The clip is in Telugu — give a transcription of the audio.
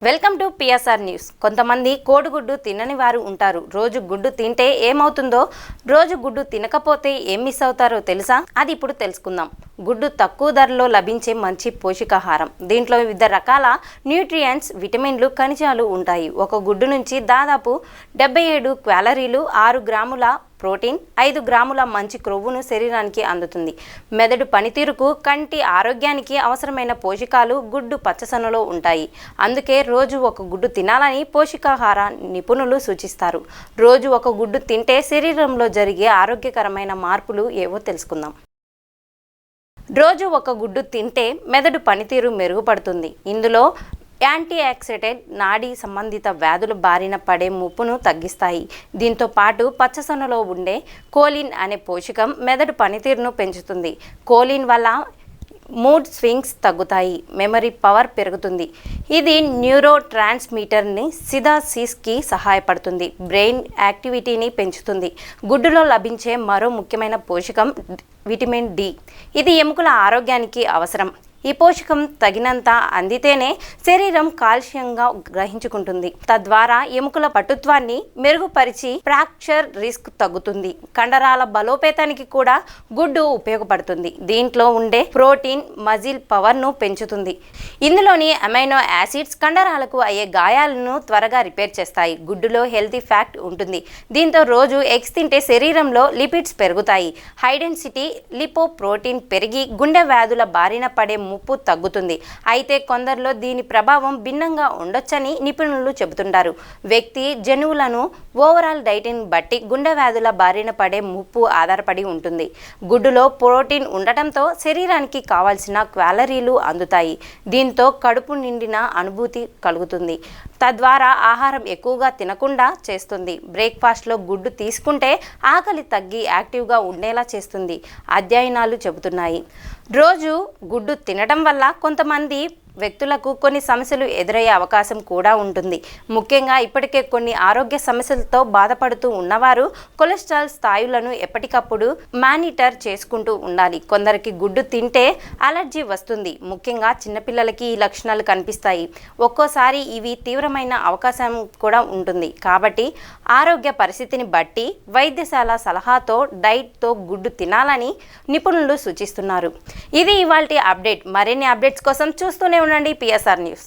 Welcome to PSR news. కొంతమంది కోడిగుడ్డు తినని వారు ఉంటారు. రోజు గుడ్డు తింటే ఏమవుతుందో, రోజు గుడ్డు తినకపోతే ఏం మిస్ అవుతారో తెలుసా? అది ఇప్పుడు తెలుసుకుందాం. గుడ్డు తక్కువ ధరలో లభించే మంచి పోషకాహారం. దీంట్లో వివిధ రకాల న్యూట్రియంట్స్, విటమిన్లు, ఖనిజాలు ఉంటాయి. ఒక గుడ్డు నుంచి దాదాపు 77 క్యాలరీలు, 6 గ్రాముల ప్రోటీన్, 5 గ్రాముల మంచి క్రొవ్వును శరీరానికి అందుతుంది. మెదడు పనితీరుకు, కంటి ఆరోగ్యానికి అవసరమైన పోషకాలు గుడ్డు పచ్చసొనలో ఉంటాయి. అందుకే రోజు ఒక గుడ్డు తినాలని పోషకాహార నిపుణులు సూచిస్తారు. రోజు ఒక గుడ్డు తింటే శరీరంలో జరిగే ఆరోగ్యకరమైన మార్పులు ఏవో తెలుసుకుందాం. రోజు ఒక గుడ్డు తింటే మెదడు పనితీరు మెరుగుపడుతుంది. ఇందులో యాంటీ ఆక్సిడెంట్ నాడీ సంబంధిత వ్యాధుల బారిన పడే ముప్పును తగ్గిస్తాయి. దీంతో పాటు పచ్చసొనలో ఉండే కోలిన్ అనే పోషకం మెదడు పనితీరును పెంచుతుంది. కోలిన్ వల్ల మూడ్ స్వింగ్స్ తగ్గుతాయి, మెమరీ పవర్ పెరుగుతుంది. ఇది న్యూరో ట్రాన్స్మిటర్ని సిథాసిస్కి సహాయపడుతుంది, బ్రెయిన్ యాక్టివిటీని పెంచుతుంది. గుడ్డులో లభించే మరో ముఖ్యమైన పోషకం విటమిన్ డి. ఇది ఎముకల ఆరోగ్యానికి అవసరం. ఈ పోషకం తగినంత అందితేనే శరీరం కాల్షియంగా గ్రహించుకుంటుంది. తద్వారా ఎముకల పటుత్వాన్ని మెరుగుపరిచి ఫ్రాక్చర్ రిస్క్ తగ్గుతుంది. కండరాల బలోపేతానికి కూడా గుడ్డు ఉపయోగపడుతుంది. దీంట్లో ఉండే ప్రోటీన్ మజిల్ పవర్ను పెంచుతుంది. ఇందులోని అమైనో యాసిడ్స్ కండరాలకు అయ్యే గాయాలను త్వరగా రిపేర్ చేస్తాయి. గుడ్డులో హెల్తీ ఫ్యాట్ ఉంటుంది. దీంతో రోజు ఎగ్స్ తింటే శరీరంలో లిపిడ్స్ పెరుగుతాయి. హై డెన్సిటీ లిపోప్రోటీన్ పెరిగి గుండె వ్యాధుల బారిన పడే ముప్పు తగ్గుతుంది. అయితే కొందరిలో దీని ప్రభావం భిన్నంగా ఉండొచ్చని నిపుణులు చెబుతుంటారు. వ్యక్తి జన్యువులను, ఓవరాల్ డైట్ని బట్టి గుండె వ్యాధుల బారిన పడే ముప్పు ఆధారపడి ఉంటుంది. గుడ్డులో ప్రోటీన్ ఉండటంతో శరీరానికి కావాల్సిన క్యాలరీలు అందుతాయి. దీంతో కడుపు నిండిన అనుభూతి కలుగుతుంది. తద్వారా ఆహారం ఎక్కువగా తినకుండా చేస్తుంది. బ్రేక్ఫాస్ట్లో గుడ్డు తీసుకుంటే ఆకలి తగ్గి యాక్టివ్గా ఉండేలా చేస్తుంది అధ్యయనాలు చెబుతున్నాయి. రోజు గుడ్డు తినడం వల్ల కొంతమంది వ్యక్తులకు కొన్ని సమస్యలు ఎదురయ్యే అవకాశం కూడా ఉంటుంది. ముఖ్యంగా ఇప్పటికే కొన్ని ఆరోగ్య సమస్యలతో బాధపడుతూ ఉన్నవారు కొలెస్ట్రాల్ స్థాయిలను ఎప్పటికప్పుడు మానిటర్ చేసుకుంటూ ఉండాలి. కొందరికి గుడ్డు తింటే అలర్జీ వస్తుంది. ముఖ్యంగా చిన్నపిల్లలకి ఈ లక్షణాలు కనిపిస్తాయి. ఒక్కోసారి ఇవి తీవ్రమైన అవకాశం కూడా ఉంటుంది. కాబట్టి ఆరోగ్య పరిస్థితిని బట్టి వైద్యశాల సలహాతో డైట్తో గుడ్డు తినాలని నిపుణులు సూచిస్తున్నారు. ఇది ఇవాల్టి అప్డేట్. మరిన్ని అప్డేట్స్ కోసం చూస్తూనే ఉండండి పిఎస్ఆర్ న్యూస్.